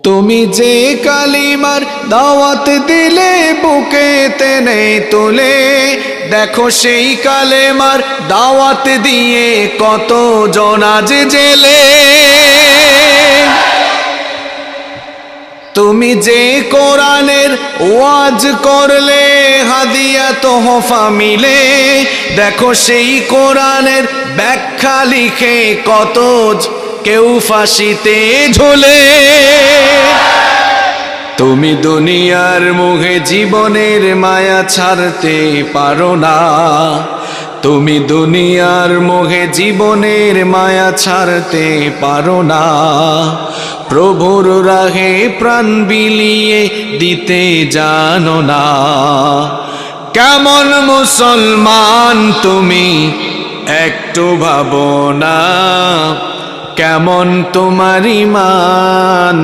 তুমি যে কালিমার দাওয়াত দিলে বুকে টেনে তুলে, দেখো সেই কালেমার দাওয়াত দিয়ে কত জন আজ জেলে। তুমি যে কোরআনের ওয়াজ করলে হাদিয়া তোহফা মিলে, দেখো সেই কোরআনের ব্যাখ্যা লিখে কত কেউ ফাঁসিতে ঝোলে। তুমি দুনিয়ার মোহে জীবনের মায়া ছাড়তে পারো না, তুমি দুনিয়ার মোহে জীবনের মায়া ছাড়তে পারো না। প্রভুর রাহে প্রাণ বিলিয়ে দিতে জানো না। কেমন মুসলমান তুমি একটু ভাবো না, কেমন তোমার ঈমান।